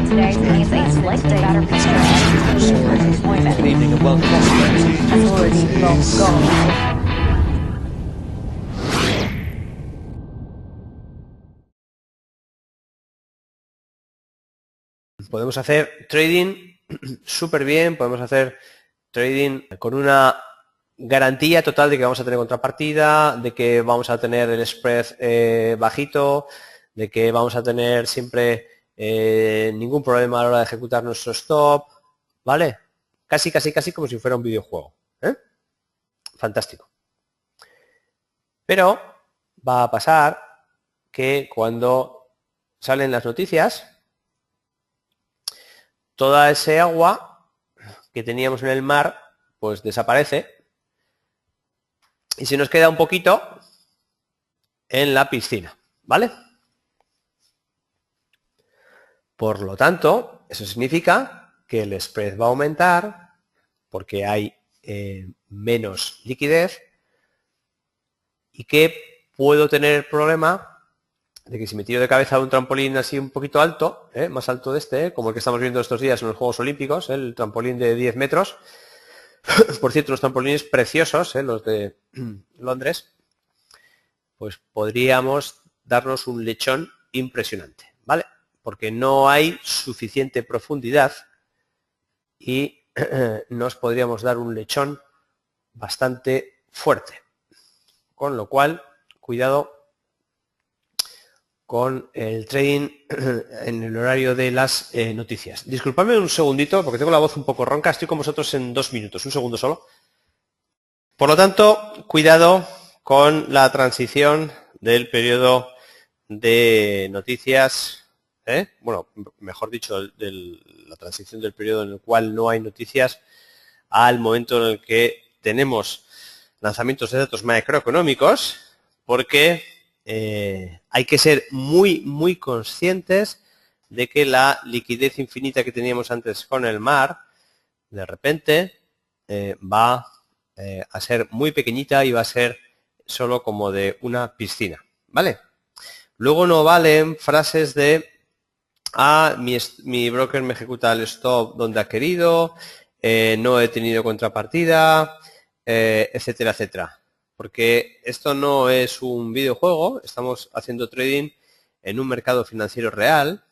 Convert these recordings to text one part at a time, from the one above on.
today means a slightly better picture of employment. Good evening and welcome. Has already long gone. Podemos hacer trading súper bien, podemos hacer trading con una garantía total de que vamos a tener contrapartida, de que vamos a tener el spread bajito, de que vamos a tener siempre ningún problema a la hora de ejecutar nuestro stop, ¿vale? Casi como si fuera un videojuego, ¿eh? Fantástico. Pero va a pasar que cuando salen las noticias, toda ese agua que teníamos en el mar, pues desaparece y se nos queda un poquito en la piscina, ¿vale? Por lo tanto, eso significa que el spread va a aumentar porque hay menos liquidez y que puedo tener el problema de que si me tiro de cabeza de un trampolín así un poquito alto, más alto de este, como el que estamos viendo estos días en los Juegos Olímpicos, el trampolín de 10 metros, por cierto, unos trampolines preciosos, los de Londres, pues podríamos darnos un lechón impresionante, ¿vale? Porque no hay suficiente profundidad y nos podríamos dar un lechón bastante fuerte. Con lo cual, cuidado con el trading en el horario de las noticias. Disculpadme un segundito porque tengo la voz un poco ronca. Estoy con vosotros en 2 minutos, un segundo solo. Por lo tanto, cuidado con la transición del periodo de noticias, bueno, mejor dicho, la transición del periodo en el cual no hay noticias al momento en el que tenemos lanzamientos de datos macroeconómicos, porque hay que ser muy conscientes de que la liquidez infinita que teníamos antes con el mar, de repente va a ser muy pequeñita y va a ser solo como de una piscina, ¿vale? Luego no valen frases de mi broker me ejecuta el stop donde ha querido, no he tenido contrapartida, etcétera, etcétera. Porque esto no es un videojuego, estamos haciendo trading en un mercado financiero real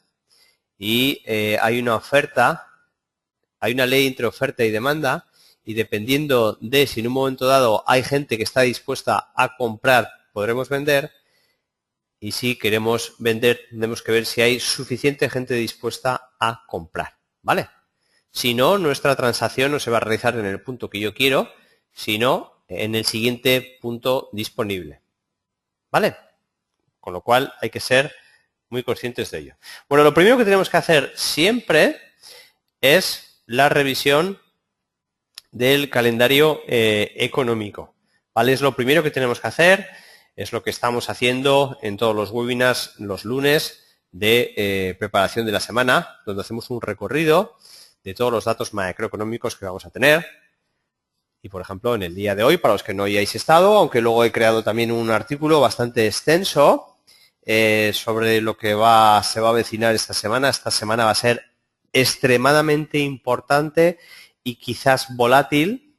y hay una oferta, hay una ley entre oferta y demanda y dependiendo de si en un momento dado hay gente que está dispuesta a comprar, podremos vender y si queremos vender tenemos que ver si hay suficiente gente dispuesta a comprar, ¿vale? Si no, nuestra transacción no se va a realizar en el punto que yo quiero, sino en el siguiente punto disponible, ¿vale? Con lo cual hay que ser muy conscientes de ello. Bueno, lo primero que tenemos que hacer siempre es la revisión del calendario económico, ¿vale? Es lo primero que tenemos que hacer, es lo que estamos haciendo en todos los webinars los lunes de preparación de la semana, donde hacemos un recorrido de todos los datos macroeconómicos que vamos a tener. Y, por ejemplo, en el día de hoy, para los que no hayáis estado, aunque luego he creado también un artículo bastante extenso sobre lo que se va a avecinar esta semana. Esta semana va a ser extremadamente importante y quizás volátil,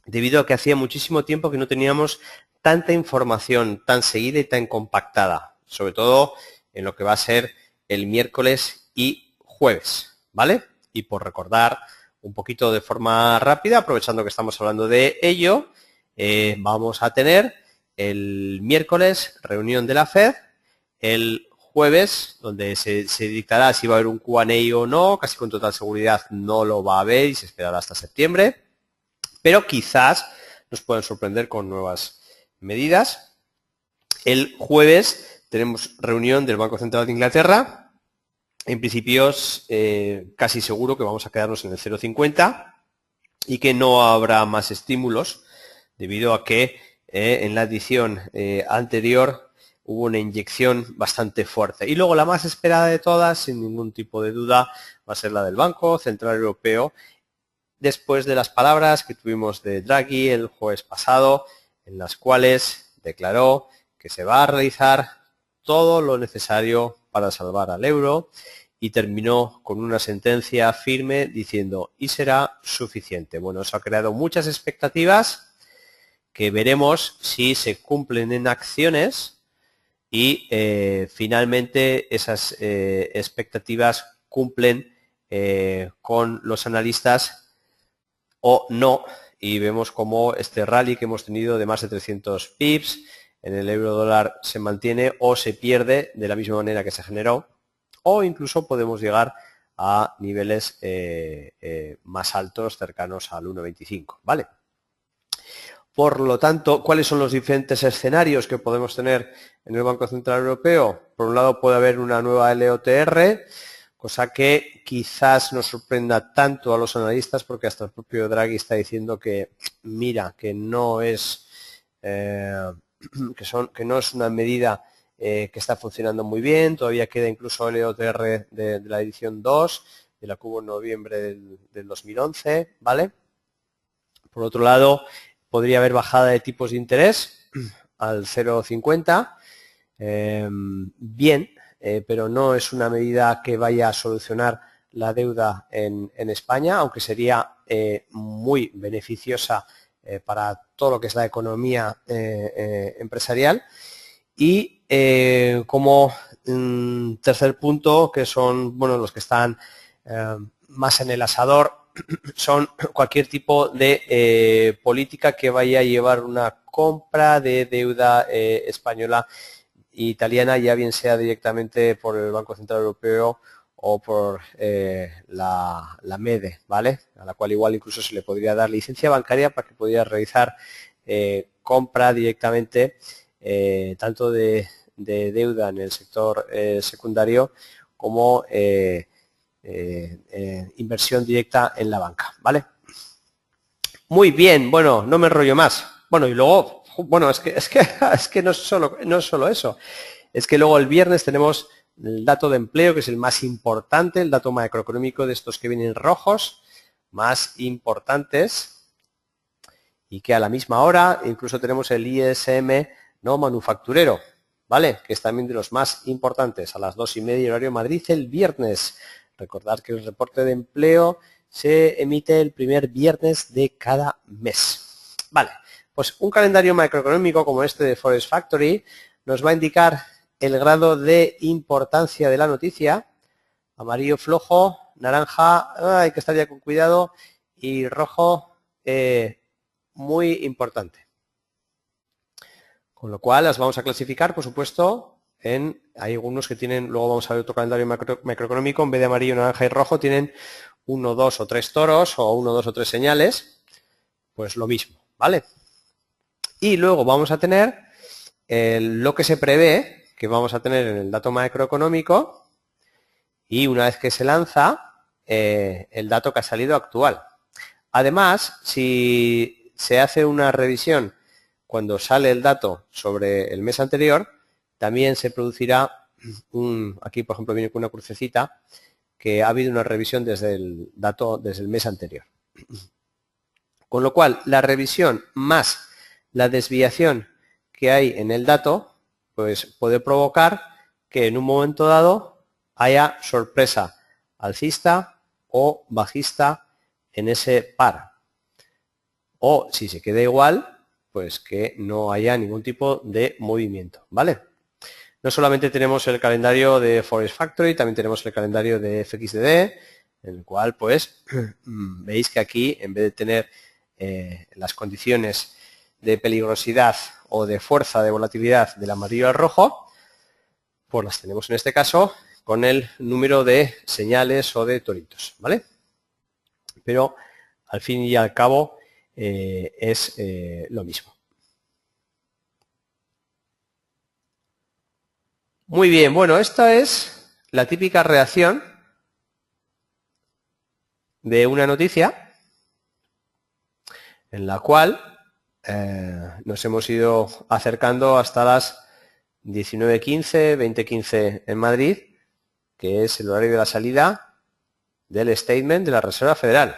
debido a que hacía muchísimo tiempo que no teníamos tanta información tan seguida y tan compactada, sobre todo en lo que va a ser el miércoles y jueves, ¿vale? Y por recordar un poquito de forma rápida, aprovechando que estamos hablando de ello, vamos a tener el miércoles reunión de la FED, el jueves, donde se dictará si va a haber un Q&A o no, casi con total seguridad no lo va a haber y se esperará hasta septiembre, pero quizás nos puedan sorprender con nuevas medidas. El jueves tenemos reunión del Banco Central de Inglaterra. En principio casi seguro que vamos a quedarnos en el 0,50 y que no habrá más estímulos debido a que en la edición anterior hubo una inyección bastante fuerte. Y luego la más esperada de todas, sin ningún tipo de duda, va a ser la del Banco Central Europeo, después de las palabras que tuvimos de Draghi el jueves pasado, en las cuales declaró que se va a realizar todo lo necesario para salvar al euro y terminó con una sentencia firme diciendo y será suficiente. Bueno, eso ha creado muchas expectativas que veremos si se cumplen en acciones y finalmente esas expectativas cumplen con los analistas o no, y vemos como este rally que hemos tenido de más de 300 pips en el euro dólar se mantiene o se pierde de la misma manera que se generó, o incluso podemos llegar a niveles más altos, cercanos al 1,25, ¿vale? Por lo tanto, ¿cuáles son los diferentes escenarios que podemos tener en el Banco Central Europeo? Por un lado puede haber una nueva LOTR, cosa que quizás nos sorprenda tanto a los analistas porque hasta el propio Draghi está diciendo que mira, que no es que no es una medida que está funcionando muy bien, todavía queda incluso LOTR de la edición 2, de la que hubo en noviembre del 2011, ¿vale? Por otro lado, podría haber bajada de tipos de interés al 0,50, bien, pero no es una medida que vaya a solucionar la deuda en España, aunque sería muy beneficiosa para todo lo que es la economía empresarial. Y como tercer punto, que son bueno los que están más en el asador, son cualquier tipo de política que vaya a llevar una compra de deuda española e italiana, ya bien sea directamente por el Banco Central Europeo o por la MEDE, ¿vale? A la cual igual incluso se le podría dar licencia bancaria para que pudiera realizar compra directamente tanto de deuda en el sector secundario como inversión directa en la banca, ¿vale? Muy bien, bueno, no me enrollo más. Bueno, y luego, bueno, es que no es solo eso. Es que luego el viernes tenemos el dato de empleo, que es el más importante, el dato macroeconómico de estos que vienen rojos, más importantes, y que a la misma hora incluso tenemos el ISM no manufacturero, ¿vale? Que es también de los más importantes, a las 2:30 horario Madrid el viernes. Recordad que el reporte de empleo se emite el primer viernes de cada mes. Vale, pues un calendario macroeconómico como este de Forest Factory nos va a indicar el grado de importancia de la noticia. Amarillo flojo, naranja, hay que estar ya con cuidado, y rojo muy importante. Con lo cual las vamos a clasificar, por supuesto, hay algunos que tienen, luego vamos a ver otro calendario macroeconómico, en vez de amarillo, naranja y rojo, tienen 1, 2 o 3 toros o 1, 2 o 3 señales, pues lo mismo, ¿vale? Y luego vamos a tener lo que se prevé que vamos a tener en el dato macroeconómico y una vez que se lanza, el dato que ha salido actual. Además, si se hace una revisión cuando sale el dato sobre el mes anterior, también se producirá aquí por ejemplo viene con una crucecita, que ha habido una revisión desde el dato, desde el mes anterior. Con lo cual, la revisión más la desviación que hay en el dato, pues puede provocar que en un momento dado haya sorpresa alcista o bajista en ese par. O si se queda igual, pues que no haya ningún tipo de movimiento, ¿vale? No solamente tenemos el calendario de Forest Factory, también tenemos el calendario de FXDD, en el cual, pues, veis que aquí, en vez de tener las condiciones de peligrosidad o de fuerza de volatilidad del amarillo al rojo, pues las tenemos en este caso con el número de señales o de toritos, ¿vale? Pero, al fin y al cabo, es lo mismo. Muy bien, bueno, esta es la típica reacción de una noticia en la cual nos hemos ido acercando hasta las 19:15, 20:15 en Madrid, que es el horario de la salida del statement de la Reserva Federal.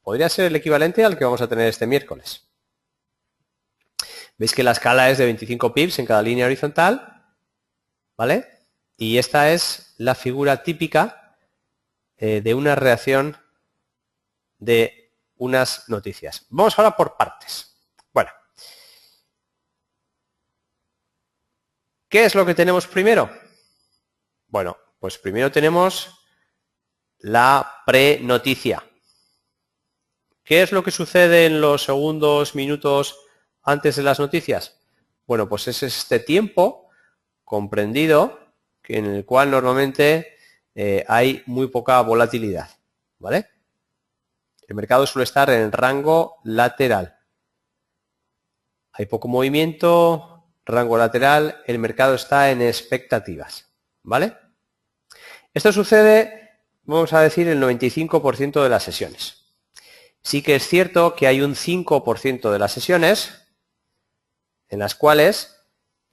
Podría ser el equivalente al que vamos a tener este miércoles. Veis que la escala es de 25 pips en cada línea horizontal, ¿vale? Y esta es la figura típica de una reacción de unas noticias. Vamos ahora por partes. Bueno, ¿qué es lo que tenemos primero? Bueno, pues primero tenemos la prenoticia. ¿Qué es lo que sucede en los segundos, minutos antes de las noticias? Bueno, pues es este tiempo comprendido en el cual normalmente hay muy poca volatilidad, ¿vale? El mercado suele estar en el rango lateral. Hay poco movimiento, rango lateral, el mercado está en expectativas, ¿vale? Esto sucede, vamos a decir, el 95% de las sesiones. Sí que es cierto que hay un 5% de las sesiones en las cuales,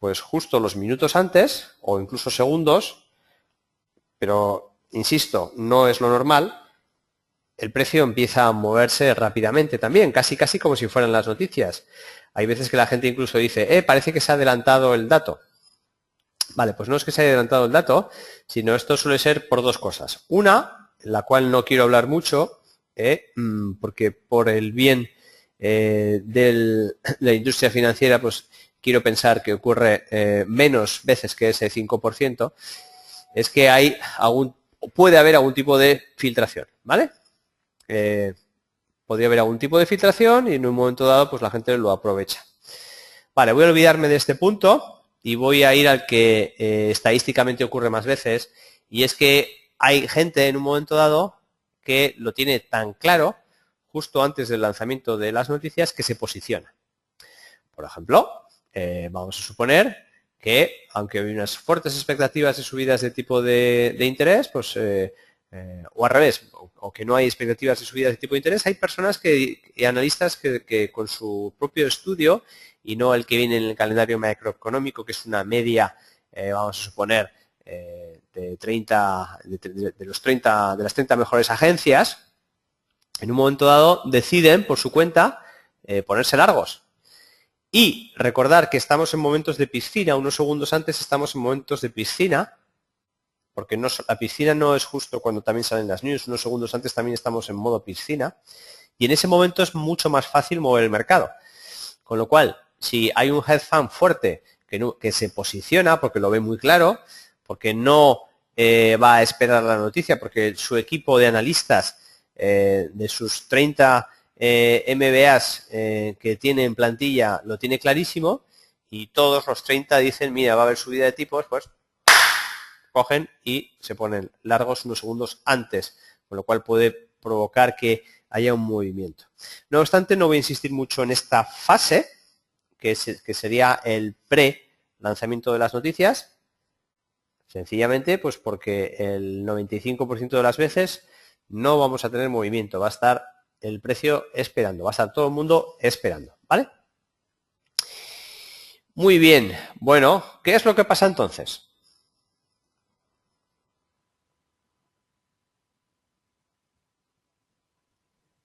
pues justo los minutos antes, o incluso segundos, pero insisto, no es lo normal, el precio empieza a moverse rápidamente también, casi como si fueran las noticias. Hay veces que la gente incluso dice, parece que se ha adelantado el dato. Vale, pues no es que se haya adelantado el dato, sino esto suele ser por dos cosas. Una, en la cual no quiero hablar mucho, porque por el bien de la industria financiera, pues quiero pensar que ocurre menos veces que ese 5%, es que puede haber algún tipo de filtración, ¿vale? Podría haber algún tipo de filtración y en un momento dado pues la gente lo aprovecha. Vale, voy a olvidarme de este punto y voy a ir al que estadísticamente ocurre más veces, y es que hay gente en un momento dado que lo tiene tan claro justo antes del lanzamiento de las noticias que se posiciona. Por ejemplo, vamos a suponer que aunque hay unas fuertes expectativas de subidas de tipo de interés, pues o al revés, o que no hay expectativas de subidas de tipo de interés, hay personas y analistas que con su propio estudio, y no el que viene en el calendario macroeconómico, que es una media, vamos a suponer, de las 30 mejores agencias, en un momento dado deciden por su cuenta ponerse largos. Y recordar que estamos en momentos de piscina, unos segundos antes estamos en momentos de piscina, porque la piscina no es justo cuando también salen las news, unos segundos antes también estamos en modo piscina, y en ese momento es mucho más fácil mover el mercado. Con lo cual, si hay un hedge fund fuerte que se posiciona porque lo ve muy claro, porque no va a esperar la noticia, porque su equipo de analistas de sus 30 MBAs que tiene en plantilla lo tiene clarísimo, y todos los 30 dicen, mira, va a haber subida de tipos, pues cogen y se ponen largos unos segundos antes, con lo cual puede provocar que haya un movimiento. No obstante, no voy a insistir mucho en esta fase, que sería el pre-lanzamiento de las noticias, sencillamente pues porque el 95% de las veces no vamos a tener movimiento, va a estar el precio esperando, va a estar todo el mundo esperando, ¿vale? Muy bien, bueno, ¿qué es lo que pasa entonces?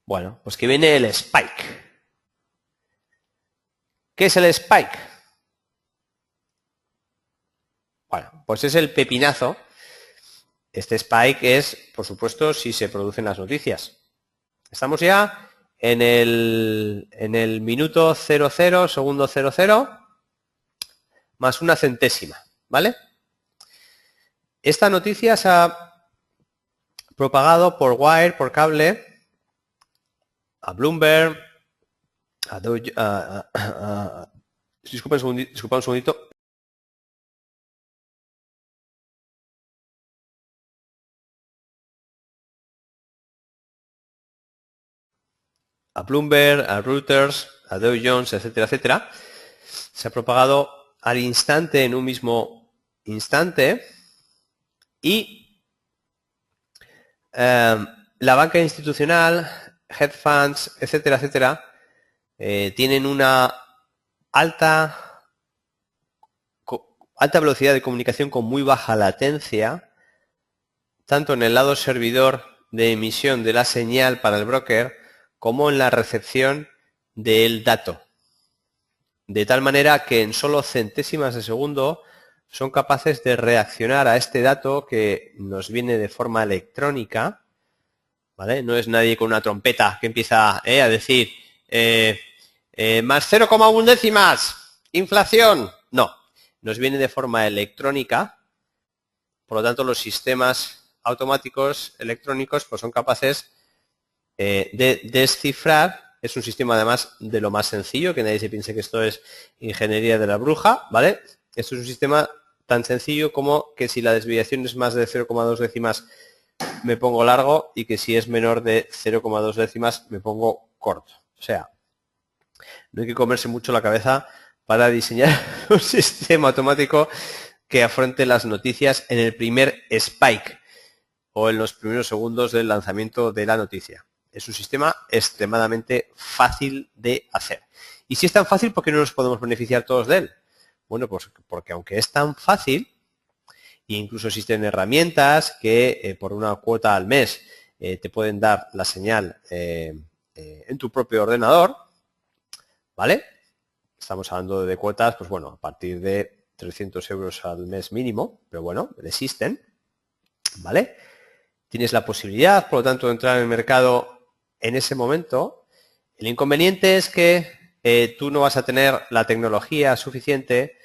Bueno, pues que viene el spike. ¿Qué es el spike? Bueno, pues es el pepinazo. Este spike es, por supuesto, si se producen las noticias. Estamos ya en el minuto 00, segundo 00, más una centésima, ¿vale? Esta noticia se ha propagado por wire, por cable, a Bloomberg, disculpa un segundito. A Bloomberg, a Reuters, a Dow Jones, etcétera, etcétera. Se ha propagado al instante, en un mismo instante, y la banca institucional, hedge funds, etcétera, etcétera, tienen una alta velocidad de comunicación con muy baja latencia, tanto en el lado servidor de emisión de la señal para el broker como en la recepción del dato. De tal manera que en solo centésimas de segundo son capaces de reaccionar a este dato que nos viene de forma electrónica, ¿vale? No es nadie con una trompeta que empieza a decir más 0,1 décimas, inflación. No, nos viene de forma electrónica, por lo tanto los sistemas automáticos electrónicos pues son capaces de descifrar. Es un sistema además de lo más sencillo, que nadie se piense que esto es ingeniería de la bruja, ¿vale? Esto es un sistema tan sencillo como que si la desviación es más de 0,2 décimas me pongo largo y que si es menor de 0,2 décimas me pongo corto. O sea, no hay que comerse mucho la cabeza para diseñar un sistema automático que afronte las noticias en el primer spike o en los primeros segundos del lanzamiento de la noticia. Es un sistema extremadamente fácil de hacer. Y si es tan fácil, ¿por qué no nos podemos beneficiar todos de él? Bueno, pues porque aunque es tan fácil, e incluso existen herramientas que por una cuota al mes te pueden dar la señal en tu propio ordenador, ¿vale? Estamos hablando de cuotas, pues bueno, a partir de 300 euros al mes mínimo, pero bueno, existen, ¿vale? Tienes la posibilidad, por lo tanto, de entrar en el mercado en ese momento. El inconveniente es que tú no vas a tener la tecnología suficiente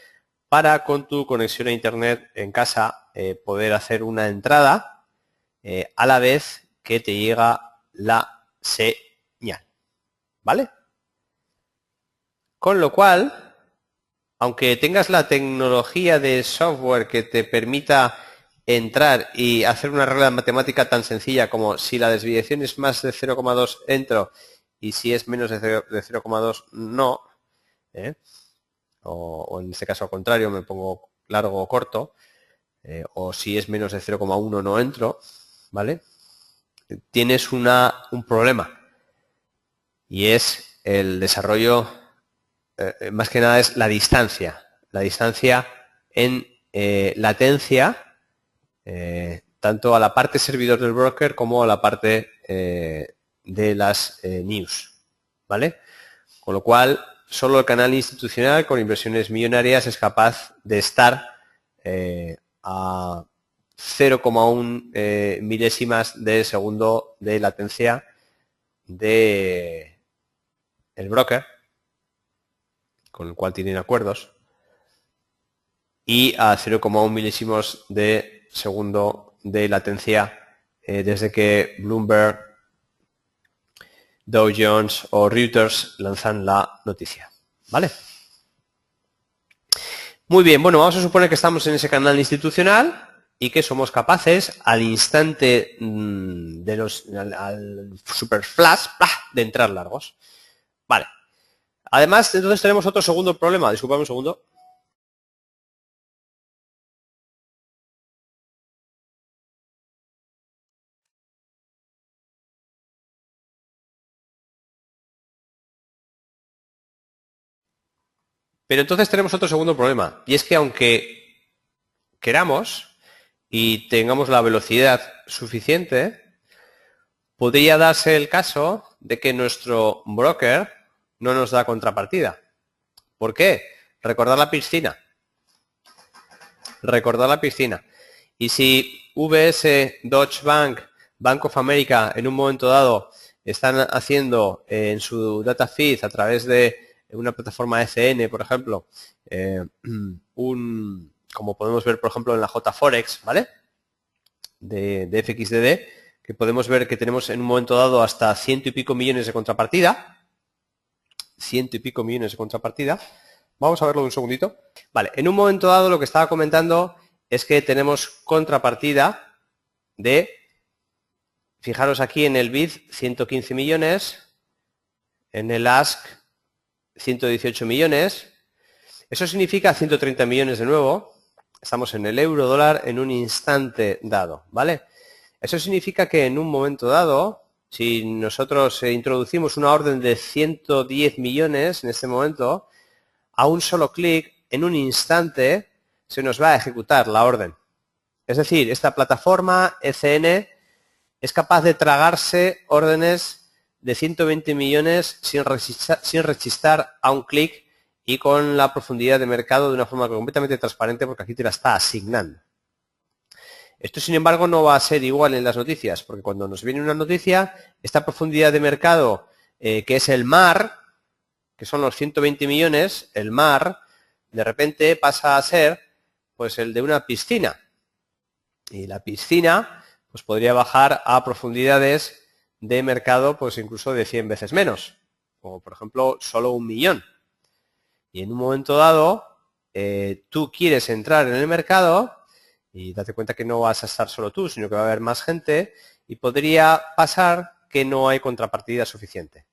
para, con tu conexión a internet en casa, poder hacer una entrada a la vez que te llega la señal, ¿vale? Con lo cual, aunque tengas la tecnología de software que te permita entrar y hacer una regla matemática tan sencilla como si la desviación es más de 0,2 entro y si es menos de 0,2 no, o en este caso al contrario me pongo largo o corto, o si es menos de 0,1 no entro, ¿vale? Tienes un problema y es el desarrollo, más que nada es la distancia en latencia, tanto a la parte servidor del broker como a la parte de las news, ¿vale? Con lo cual, solo el canal institucional con inversiones millonarias es capaz de estar a 0,1 milésimas de segundo de latencia de el broker, con el cual tienen acuerdos, y a 0,1 milésimos de segundo de latencia desde que Bloomberg, Dow Jones o Reuters lanzan la noticia, ¿vale? Muy bien, bueno, vamos a suponer que estamos en ese canal institucional y que somos capaces al instante al super flash de entrar largos. Vale. Además, entonces tenemos otro segundo problema. Disculpame un segundo. Pero entonces tenemos otro segundo problema, y es que aunque queramos y tengamos la velocidad suficiente, podría darse el caso de que nuestro broker no nos da contrapartida. ¿Por qué? Recordar la piscina. Recordar la piscina. Y si UBS, Deutsche Bank, Bank of America en un momento dado están haciendo en su data feed a través de una plataforma ECN, por ejemplo, como podemos ver, por ejemplo, en la JForex, ¿vale? De FXDD, que podemos ver que tenemos en un momento dado hasta 100 y pico millones de contrapartida. 100 y pico millones de contrapartida. Vamos a verlo un segundito. Vale, en un momento dado lo que estaba comentando es que tenemos contrapartida de, fijaros aquí en el bid, 115 millones, en el ask 118 millones, eso significa 130 millones de nuevo, estamos en el euro dólar en un instante dado, ¿vale? Eso significa que en un momento dado, si nosotros introducimos una orden de 110 millones en este momento, a un solo clic, en un instante, se nos va a ejecutar la orden. Es decir, esta plataforma ECN es capaz de tragarse órdenes de 120 millones sin rechistar a un clic y con la profundidad de mercado de una forma completamente transparente porque aquí te la está asignando. Esto, sin embargo, no va a ser igual en las noticias, porque cuando nos viene una noticia, esta profundidad de mercado, que es el mar, que son los 120 millones, el mar, de repente pasa a ser pues el de una piscina. Y la piscina pues podría bajar a profundidades de mercado pues incluso de 100 veces menos, como por ejemplo solo 1 millón. Y en un momento dado, tú quieres entrar en el mercado y date cuenta que no vas a estar solo tú, sino que va a haber más gente y podría pasar que no hay contrapartida suficiente,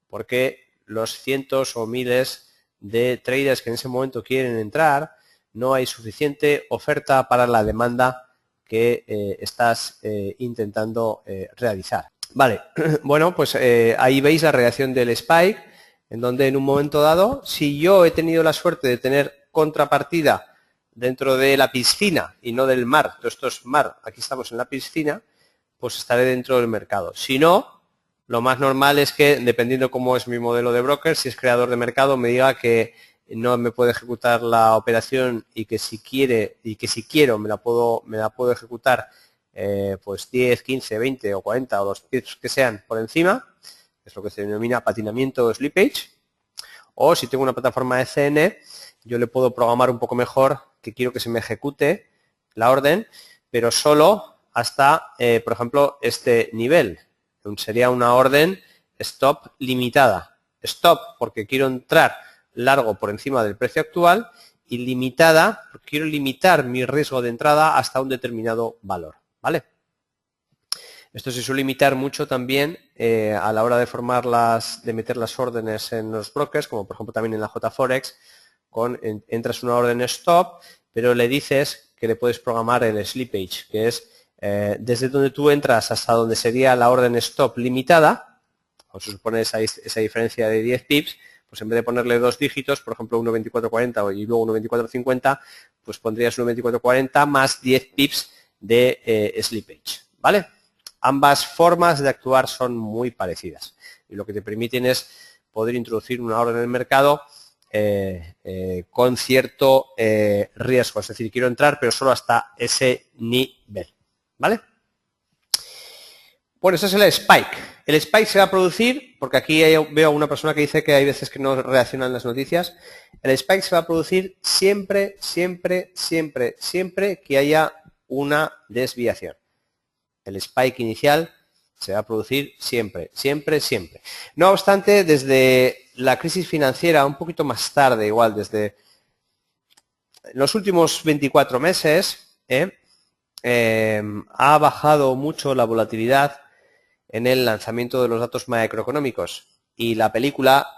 porque los cientos o miles de traders que en ese momento quieren entrar, no hay suficiente oferta para la demanda que estás intentando realizar. Vale, bueno, pues ahí veis la reacción del spike, en donde en un momento dado, si yo he tenido la suerte de tener contrapartida dentro de la piscina y no del mar, todo esto es mar, aquí estamos en la piscina, pues estaré dentro del mercado. Si no, lo más normal es que, dependiendo cómo es mi modelo de broker, si es creador de mercado, me diga que no me puede ejecutar la operación y que si quiero me la puedo ejecutar pues 10, 15, 20 o 40 o los pips que sean por encima, es lo que se denomina patinamiento o slippage. O si tengo una plataforma ECN, yo le puedo programar un poco mejor que quiero que se me ejecute la orden, pero solo hasta, por ejemplo, este nivel. Sería una orden stop limitada. Stop porque quiero entrar largo por encima del precio actual y limitada porque quiero limitar mi riesgo de entrada hasta un determinado valor, ¿vale? Esto se suele limitar mucho también a la hora de meter las órdenes en los brokers, como por ejemplo también en la JForex, entras una orden stop, pero le dices que le puedes programar el slippage, que es desde donde tú entras hasta donde sería la orden stop limitada, o se supone esa diferencia de 10 pips, pues en vez de ponerle 2 dígitos, por ejemplo 1.2440 y luego 1.2450, pues pondrías 1.2440 más 10 pips de slippage, ¿vale? Ambas formas de actuar son muy parecidas y lo que te permiten es poder introducir una orden en el mercado con cierto riesgo, es decir, quiero entrar pero solo hasta ese nivel, ¿vale? Bueno, ese es el spike. El spike se va a producir, porque aquí veo a una persona que dice que hay veces que no reaccionan las noticias. El spike se va a producir siempre, siempre, siempre, siempre que haya una desviación. El spike inicial se va a producir siempre, siempre, siempre. No obstante, desde la crisis financiera, un poquito más tarde, igual, desde los últimos 24 meses, ha bajado mucho la volatilidad en el lanzamiento de los datos macroeconómicos. Y la película,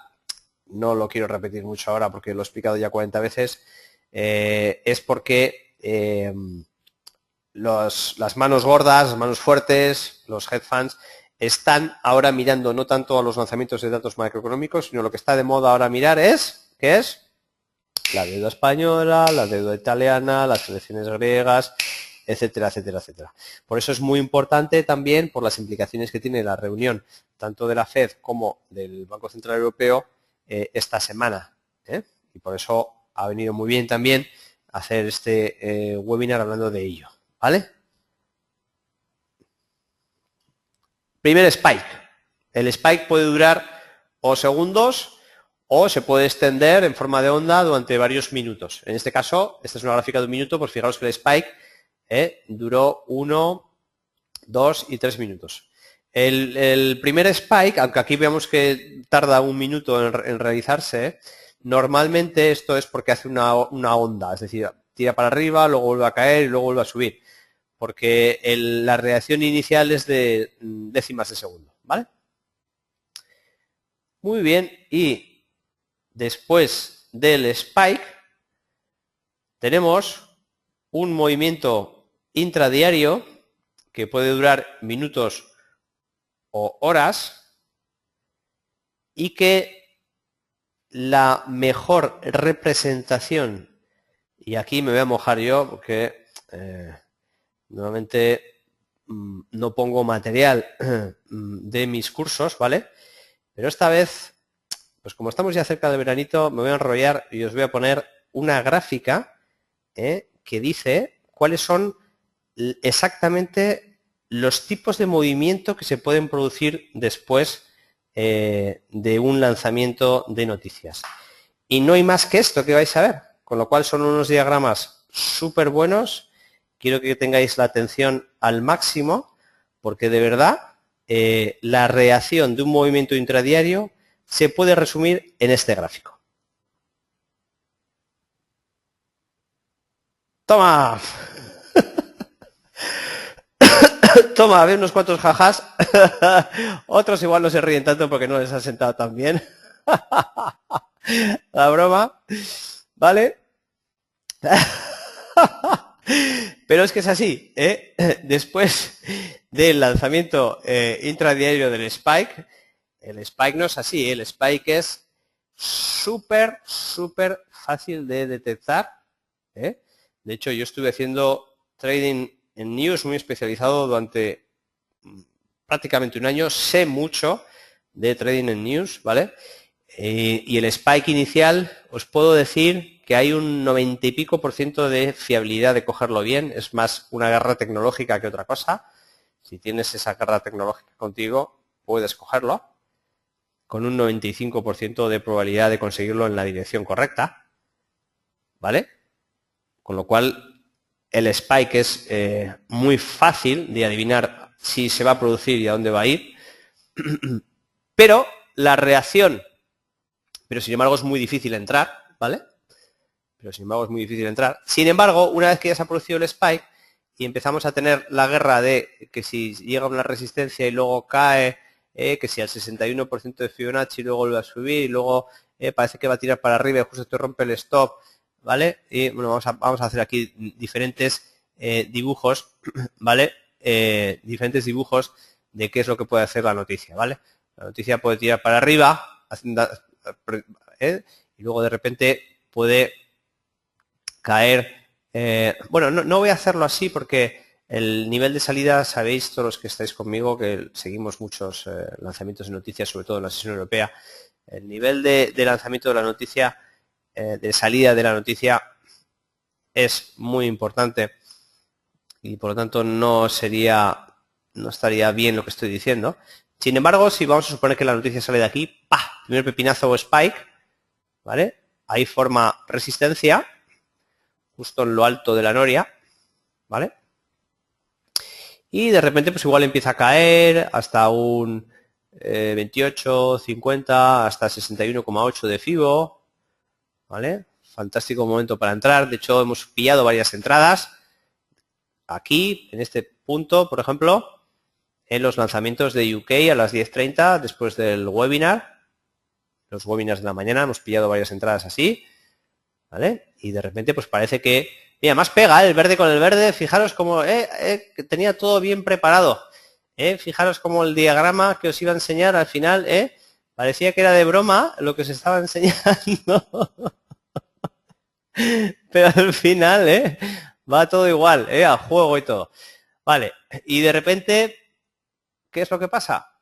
no lo quiero repetir mucho ahora porque lo he explicado ya 40 veces, es porque las manos gordas, las manos fuertes, los hedge funds, están ahora mirando no tanto a los lanzamientos de datos macroeconómicos, sino lo que está de moda ahora mirar es, ¿qué es? La deuda española, la deuda italiana, las elecciones griegas, etcétera, etcétera, etcétera. Por eso es muy importante también, por las implicaciones que tiene la reunión tanto de la FED como del Banco Central Europeo esta semana. Y por eso ha venido muy bien también hacer este webinar hablando de ello. ¿Vale? Primer spike. El spike puede durar o segundos o se puede extender en forma de onda durante varios minutos. En este caso, esta es una gráfica de un minuto, pues fijaros que el spike duró 1, 2 y 3 minutos. El primer spike, aunque aquí vemos que tarda un minuto en realizarse, normalmente esto es porque hace una onda, es decir, tira para arriba, luego vuelve a caer y luego vuelve a subir, porque la reacción inicial es de décimas de segundo, ¿vale? Muy bien, y después del spike tenemos un movimiento intradiario que puede durar minutos o horas y que la mejor representación, y aquí me voy a mojar yo porque normalmente no pongo material de mis cursos, ¿vale? Pero esta vez pues como estamos ya cerca del veranito, me voy a enrollar y os voy a poner una gráfica que dice cuáles son exactamente los tipos de movimiento que se pueden producir después de un lanzamiento de noticias. Y no hay más que esto que vais a ver, con lo cual son unos diagramas súper buenos. Quiero que tengáis la atención al máximo, porque de verdad la reacción de un movimiento intradiario se puede resumir en este gráfico. ¡Toma! Toma, a ver unos cuantos jajás. Otros igual no se ríen tanto porque no les ha sentado tan bien. La broma. ¿Vale? Pero es que es así, ¿eh? Después del lanzamiento intradiario del Spike, el Spike no es así, el Spike es súper fácil de detectar. De hecho, yo estuve haciendo trading en News muy especializado durante prácticamente un año, sé mucho de trading en News, ¿vale? Y el Spike inicial, os puedo decir que hay un 90 y pico % de fiabilidad de cogerlo bien, es más una garra tecnológica que otra cosa. Si tienes esa garra tecnológica contigo, puedes cogerlo con un 95% de probabilidad de conseguirlo en la dirección correcta, ¿vale? Con lo cual, el Spike es muy fácil de adivinar si se va a producir y a dónde va a ir, pero la reacción, pero sin embargo es muy difícil entrar, ¿vale? Pero sin embargo es muy difícil entrar. Sin embargo, una vez que ya se ha producido el Spike y empezamos a tener la guerra de que si llega una resistencia y luego cae, que si al 61% de Fibonacci luego vuelve a subir y luego parece que va a tirar para arriba y justo te rompe el stop, ¿vale? Y bueno, vamos a hacer aquí diferentes dibujos, ¿vale? Diferentes dibujos de qué es lo que puede hacer la noticia, ¿vale? La noticia puede tirar para arriba, y luego de repente puede caer. Bueno, no voy a hacerlo así porque el nivel de salida, sabéis todos los que estáis conmigo, que seguimos muchos lanzamientos de noticias, sobre todo en la sesión europea, el nivel de lanzamiento de la noticia, de salida de la noticia, es muy importante y por lo tanto no estaría bien lo que estoy diciendo. Sin embargo, si vamos a suponer que la noticia sale de aquí, ¡pah! Primer pepinazo o spike, ¿vale? Ahí forma resistencia, justo en lo alto de la noria, ¿vale? Y de repente pues igual empieza a caer hasta un 28, 50, hasta 61,8 de FIBO, ¿vale? Fantástico momento para entrar. De hecho, hemos pillado varias entradas aquí, en este punto, por ejemplo, en los lanzamientos de UK a las 10:30, después del webinar. Los webinars de la mañana hemos pillado varias entradas así, ¿vale? Y de repente pues parece que, mira, más pega el verde con el verde. Fijaros cómo que tenía todo bien preparado. Fijaros cómo el diagrama que os iba a enseñar al final, parecía que era de broma lo que os estaba enseñando. Pero al final, va todo igual, a juego y todo. Vale, y de repente, ¿qué es lo que pasa?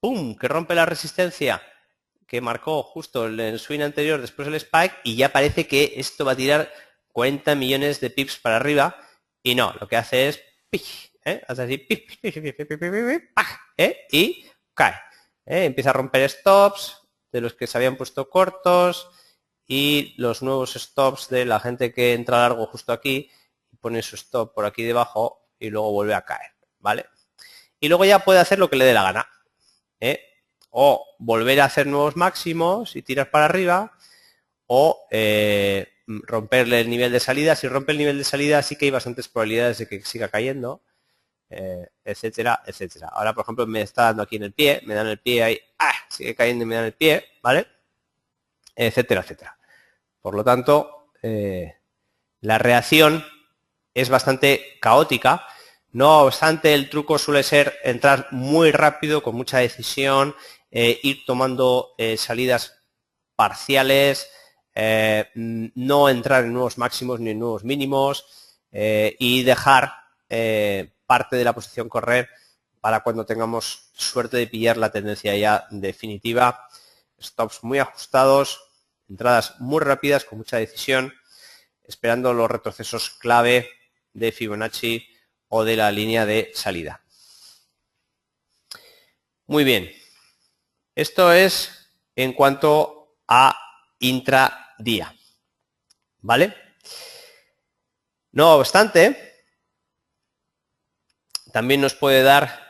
¡Pum! Que rompe la resistencia que marcó justo el swing anterior después del spike y ya parece que esto va a tirar 40 millones de pips para arriba y no, lo que hace es hace así y cae. Empieza a romper stops de los que se habían puesto cortos y los nuevos stops de la gente que entra largo justo aquí y pone su stop por aquí debajo y luego vuelve a caer, ¿vale? Y luego ya puede hacer lo que le dé la gana, o volver a hacer nuevos máximos y tirar para arriba, o romperle el nivel de salida. Si rompe el nivel de salida sí que hay bastantes probabilidades de que siga cayendo, etcétera, etcétera. Ahora, por ejemplo, me está dando aquí en el pie, me dan el pie ahí, sigue cayendo y me dan el pie, ¿vale? Etcétera, etcétera. Por lo tanto, la reacción es bastante caótica. No obstante, el truco suele ser entrar muy rápido, con mucha decisión, ir tomando salidas parciales, no entrar en nuevos máximos ni en nuevos mínimos, y dejar parte de la posición correr para cuando tengamos suerte de pillar la tendencia ya definitiva. stops muy ajustados, entradas muy rápidas con mucha decisión, esperando los retrocesos clave de Fibonacci o de la línea de salida. Muy bien. Esto es en cuanto a intradía. ¿Vale? No obstante, también nos puede dar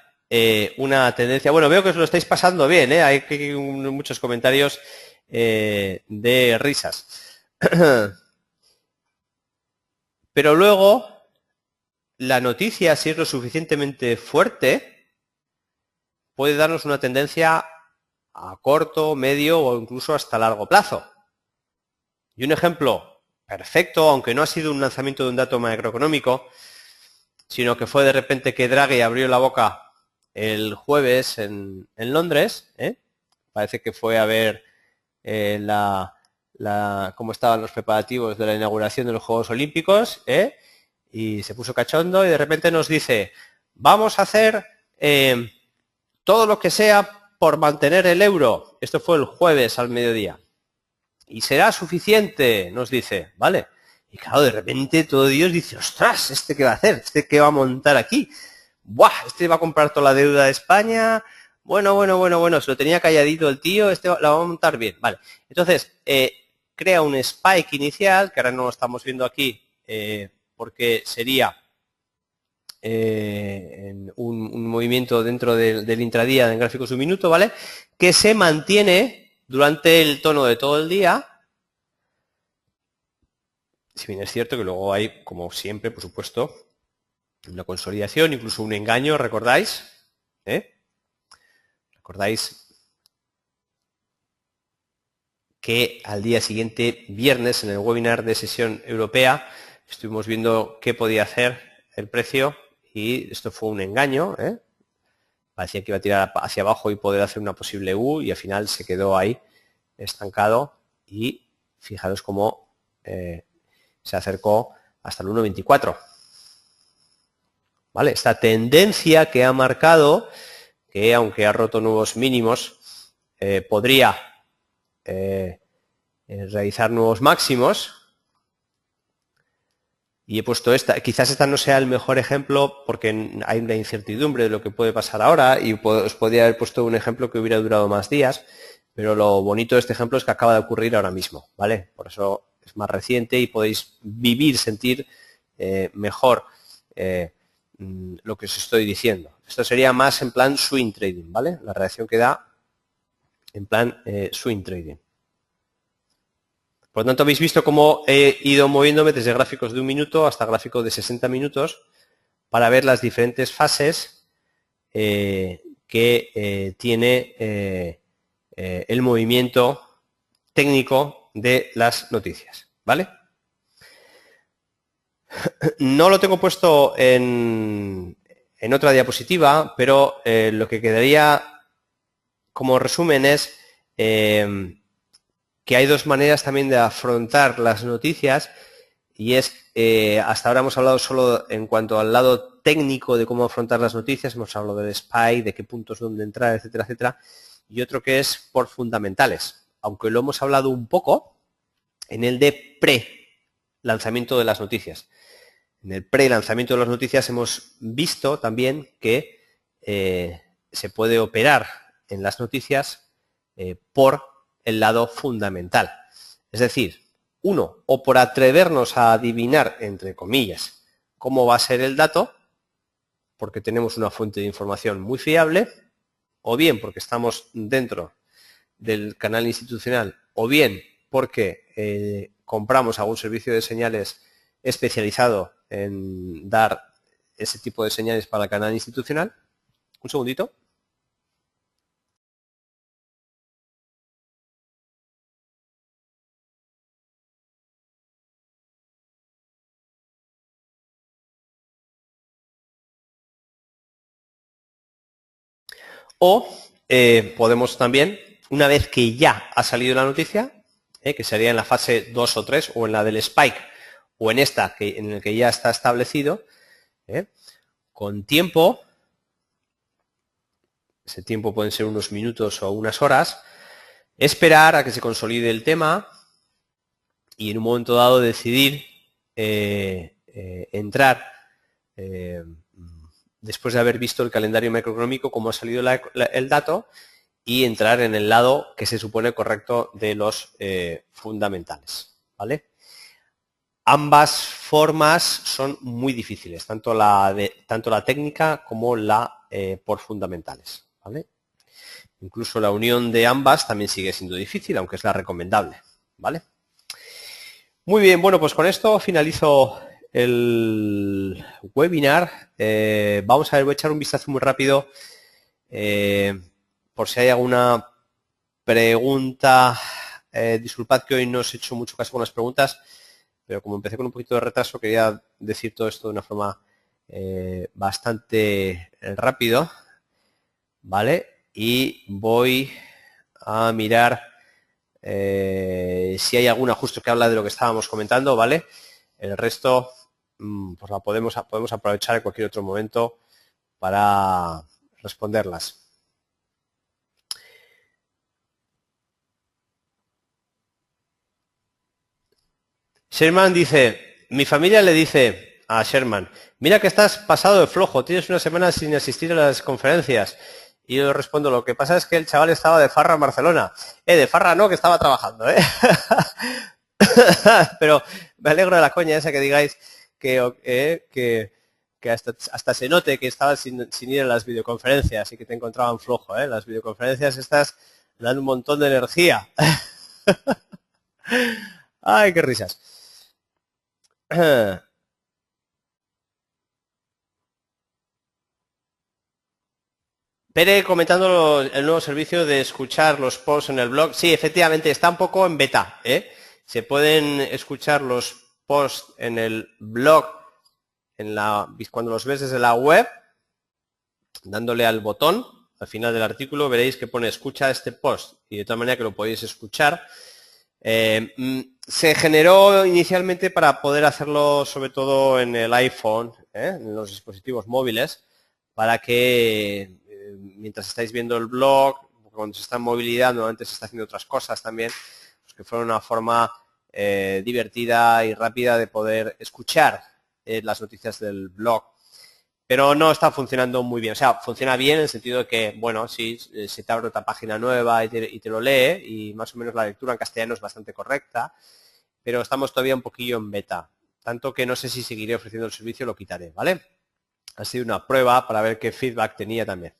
una tendencia. Bueno, veo que os lo estáis pasando bien, ¿eh? Hay muchos comentarios de risas. Pero luego, la noticia, si es lo suficientemente fuerte, puede darnos una tendencia a corto, medio o incluso hasta largo plazo. Y un ejemplo perfecto, aunque no ha sido un lanzamiento de un dato macroeconómico, sino que fue de repente que Draghi abrió la boca el jueves en Londres, parece que fue a ver cómo estaban los preparativos de la inauguración de los Juegos Olímpicos, y se puso cachondo y de repente nos dice, vamos a hacer todo lo que sea por mantener el euro. Esto fue el jueves al mediodía. Y será suficiente, nos dice, ¿vale? Y claro, de repente todo Dios dice, ostras, ¿este qué va a hacer? ¿Este qué va a montar aquí? ¡Buah! Este va a comprar toda la deuda de España. Bueno, se lo tenía calladito el tío, este la va a montar bien. Vale, entonces, crea un spike inicial, que ahora no lo estamos viendo aquí, porque sería un movimiento dentro del intradía en gráficos de un minuto, ¿vale? Que se mantiene durante el tono de todo el día, si bien es cierto que luego hay, como siempre, por supuesto, una consolidación, incluso un engaño, ¿recordáis? ¿Recordáis que al día siguiente, viernes, en el webinar de sesión europea, estuvimos viendo qué podía hacer el precio y esto fue un engaño, parecía que iba a tirar hacia abajo y poder hacer una posible U y al final se quedó ahí estancado y fijaros cómo se acercó hasta el 1.24. ¿Vale? Esta tendencia que ha marcado, que aunque ha roto nuevos mínimos, podría realizar nuevos máximos. Y he puesto esta, quizás esta no sea el mejor ejemplo porque hay una incertidumbre de lo que puede pasar ahora y os podría haber puesto un ejemplo que hubiera durado más días, pero lo bonito de este ejemplo es que acaba de ocurrir ahora mismo, ¿vale? Por eso es más reciente y podéis vivir, sentir mejor lo que os estoy diciendo. Esto sería más en plan swing trading, ¿vale? La reacción que da en plan swing trading. Por lo tanto, habéis visto cómo he ido moviéndome desde gráficos de 1 minuto hasta gráficos de 60 minutos para ver las diferentes fases que tiene el movimiento técnico de las noticias, ¿vale? No lo tengo puesto en otra diapositiva, pero lo que quedaría como resumen es que hay dos maneras también de afrontar las noticias y es, hasta ahora hemos hablado solo en cuanto al lado técnico de cómo afrontar las noticias, hemos hablado del SPY, de qué puntos dónde entrar, etcétera, etcétera, y otro que es por fundamentales, aunque lo hemos hablado un poco en el de pre-lanzamiento de las noticias. En el pre-lanzamiento de las noticias hemos visto también que se puede operar en las noticias por el lado fundamental. Es decir, uno, o por atrevernos a adivinar, entre comillas, cómo va a ser el dato, porque tenemos una fuente de información muy fiable, o bien porque estamos dentro del canal institucional, o bien porque compramos algún servicio de señales especializado en dar ese tipo de señales para el canal institucional. Un segundito. O podemos también, una vez que ya ha salido la noticia, que sería en la fase 2 o 3, o en la del spike, o en esta, en el que ya está establecido, con tiempo, ese tiempo pueden ser unos minutos o unas horas, esperar a que se consolide el tema y en un momento dado decidir entrar después de haber visto el calendario macroeconómico, cómo ha salido el dato, y entrar en el lado que se supone correcto de los fundamentales, ¿vale? Ambas formas son muy difíciles, tanto la técnica como la por fundamentales, ¿vale? Incluso la unión de ambas también sigue siendo difícil, aunque es la recomendable, ¿vale? Muy bien, bueno, pues con esto finalizo el webinar. Vamos a ver, voy a echar un vistazo muy rápido por si hay alguna pregunta. Disculpad que hoy no os he hecho mucho caso con las preguntas, pero como empecé con un poquito de retraso, quería decir todo esto de una forma bastante rápido, ¿vale? Y voy a mirar si hay algún ajuste que habla de lo que estábamos comentando, ¿vale? El resto pues la podemos aprovechar en cualquier otro momento para responderlas. Sherman dice, mi familia le dice a Sherman, mira que estás pasado de flojo, tienes una semana sin asistir a las conferencias. Y yo respondo, lo que pasa es que el chaval estaba de farra en Barcelona. De farra no, que estaba trabajando, Pero me alegro de la coña esa que digáis que hasta se note que estabas sin ir a las videoconferencias y que te encontraban flojo, Las videoconferencias estas dan un montón de energía. Ay, qué risas. Pere comentando el nuevo servicio de escuchar los posts en el blog. Sí, efectivamente, está un poco en beta, Se pueden escuchar los posts en el blog cuando los ves desde la web, dándole al botón. Al final del artículo veréis que pone escucha este post y de tal manera que lo podéis escuchar. Se generó inicialmente para poder hacerlo sobre todo en el iPhone, en los dispositivos móviles, para que mientras estáis viendo el blog, cuando se está en movilidad, normalmente se está haciendo otras cosas también, pues que fuera una forma divertida y rápida de poder escuchar las noticias del blog. Pero no está funcionando muy bien. O sea, funciona bien en el sentido de que, bueno, sí, se te abre otra página nueva y te lo lee y más o menos la lectura en castellano es bastante correcta, pero estamos todavía un poquillo en beta. Tanto que no sé si seguiré ofreciendo el servicio o lo quitaré, ¿vale? Ha sido una prueba para ver qué feedback tenía también.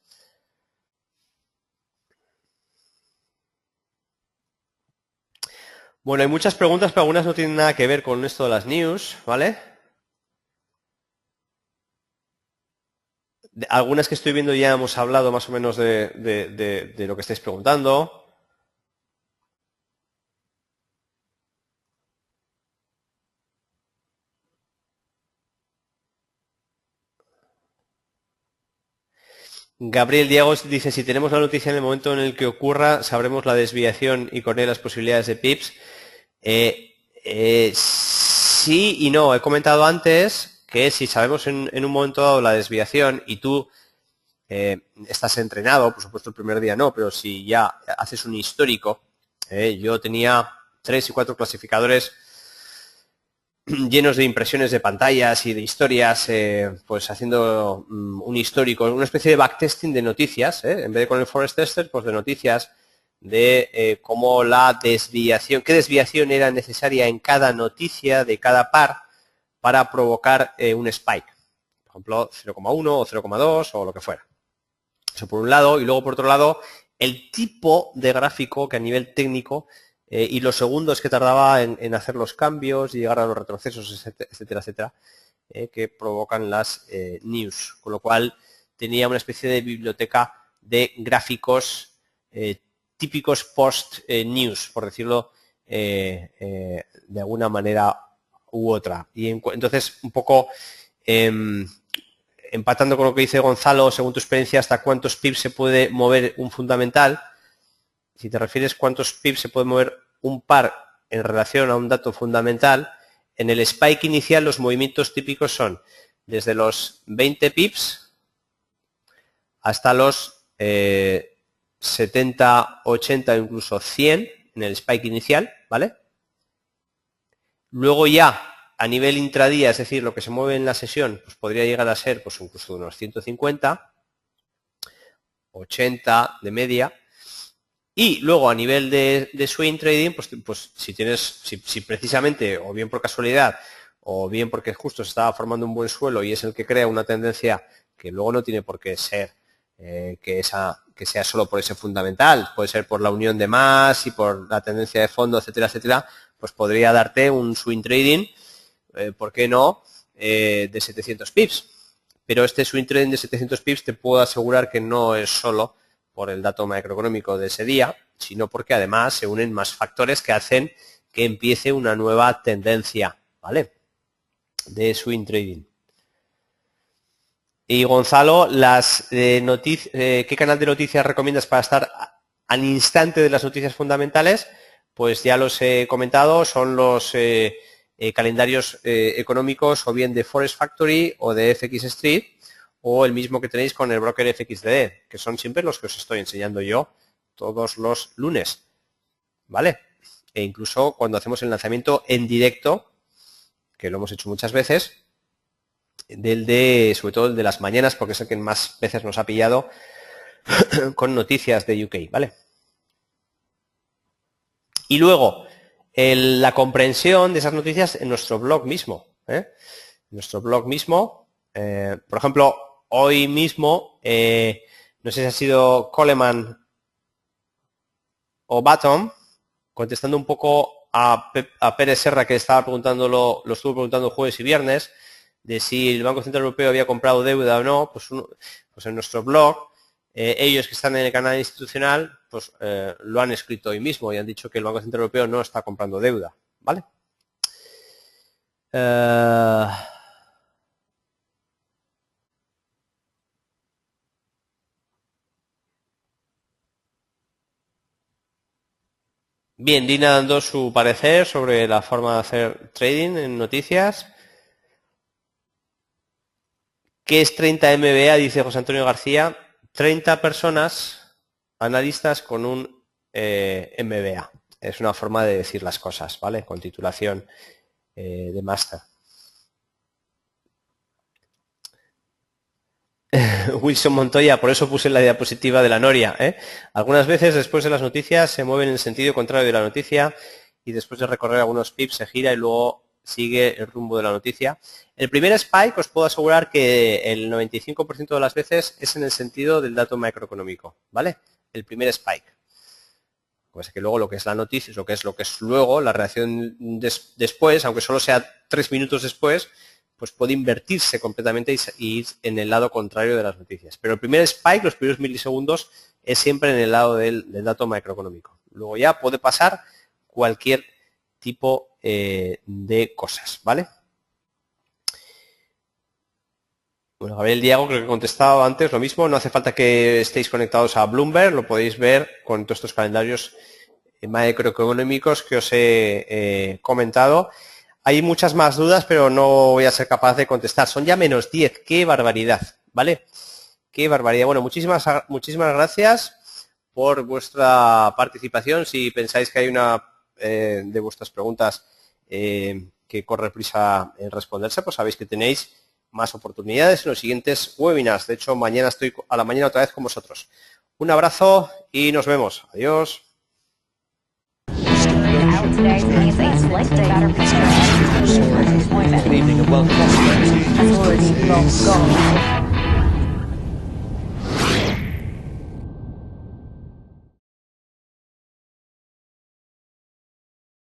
Bueno, hay muchas preguntas, pero algunas no tienen nada que ver con esto de las news, ¿vale? Algunas que estoy viendo ya hemos hablado más o menos de lo que estáis preguntando. Gabriel Diego dice, si tenemos la noticia en el momento en el que ocurra, sabremos la desviación y con él las posibilidades de pips. Sí y no. He comentado antes que si sabemos en un momento dado la desviación y tú estás entrenado, por supuesto el primer día no, pero si ya haces un histórico, yo tenía 3 y 4 clasificadores llenos de impresiones de pantallas y de historias, pues haciendo un histórico, una especie de backtesting de noticias, en vez de con el Forest Tester, pues de noticias de cómo la desviación, qué desviación era necesaria en cada noticia de cada par para provocar un spike. Por ejemplo, 0,1 o 0,2 o lo que fuera. Eso por un lado, y luego por otro lado, el tipo de gráfico que a nivel técnico y los segundos que tardaba en hacer los cambios y llegar a los retrocesos, etcétera, etcétera, que provocan las news. Con lo cual tenía una especie de biblioteca de gráficos típicos post-news, por decirlo de alguna manera u otra. Y entonces, un poco empatando con lo que dice Gonzalo, según tu experiencia, ¿hasta cuántos pips se puede mover un fundamental? Si te refieres cuántos pips se puede mover un par en relación a un dato fundamental, en el spike inicial los movimientos típicos son desde los 20 pips hasta los 70, 80 o incluso 100 en el spike inicial, ¿vale? Luego ya a nivel intradía, es decir, lo que se mueve en la sesión, pues podría llegar a ser pues incluso unos 150, 80 de media. Y luego a nivel de swing trading, pues si precisamente, o bien por casualidad, o bien porque justo se estaba formando un buen suelo y es el que crea una tendencia que luego no tiene por qué ser que sea solo por ese fundamental, puede ser por la unión de más y por la tendencia de fondo, etcétera, etcétera, pues podría darte un swing trading, ¿por qué no?, de 700 pips. Pero este swing trading de 700 pips te puedo asegurar que no es solo por el dato macroeconómico de ese día, sino porque además se unen más factores que hacen que empiece una nueva tendencia, ¿vale?, de swing trading. Y Gonzalo, ¿qué canal de noticias recomiendas para estar al instante de las noticias fundamentales? Pues ya los he comentado, son los calendarios económicos o bien de Forex Factory o de FX Street, o el mismo que tenéis con el broker FXDD, que son siempre los que os estoy enseñando yo todos los lunes, ¿vale? E incluso cuando hacemos el lanzamiento en directo, que lo hemos hecho muchas veces, sobre todo el de las mañanas, porque es el que más veces nos ha pillado con noticias de UK, ¿vale? Y luego, la comprensión de esas noticias en nuestro blog mismo, En nuestro blog mismo, por ejemplo, hoy mismo, no sé si ha sido Coleman o Baton, contestando un poco a Pérez Serra, que estaba lo estuvo preguntando jueves y viernes, de si el Banco Central Europeo había comprado deuda o no, pues en nuestro blog, ellos que están en el canal institucional, pues lo han escrito hoy mismo y han dicho que el Banco Central Europeo no está comprando deuda, ¿vale? Bien, Dina dando su parecer sobre la forma de hacer trading en noticias. ¿Qué es 30 MBA? Dice José Antonio García. 30 personas, analistas con un MBA. Es una forma de decir las cosas, ¿vale? Con titulación de máster. Wilson Montoya, por eso puse la diapositiva de la noria. Algunas veces después de las noticias se mueve en el sentido contrario de la noticia y después de recorrer algunos pips se gira y luego sigue el rumbo de la noticia. El primer spike os puedo asegurar que el 95% de las veces es en el sentido del dato macroeconómico, ¿vale? El primer spike. Pues que luego lo que es la noticia, lo que es luego la reacción después, aunque solo sea 3 minutos después, pues puede invertirse completamente y ir en el lado contrario de las noticias. Pero el primer spike, los primeros milisegundos, es siempre en el lado del dato macroeconómico. Luego ya puede pasar cualquier tipo de cosas, ¿vale? Bueno, Gabriel Diego, creo que he contestado antes lo mismo. No hace falta que estéis conectados a Bloomberg, lo podéis ver con todos estos calendarios macroeconómicos que os he comentado. Hay muchas más dudas, pero no voy a ser capaz de contestar. Son ya menos 10. ¡Qué barbaridad! ¿Vale? ¡Qué barbaridad! Bueno, muchísimas gracias por vuestra participación. Si pensáis que hay una de vuestras preguntas que corre prisa en responderse, pues sabéis que tenéis más oportunidades en los siguientes webinars. De hecho, mañana estoy a la mañana otra vez con vosotros. Un abrazo y nos vemos. Adiós. Today means a slightly better picture of education and employment. Good evening and welcome. Authority will go.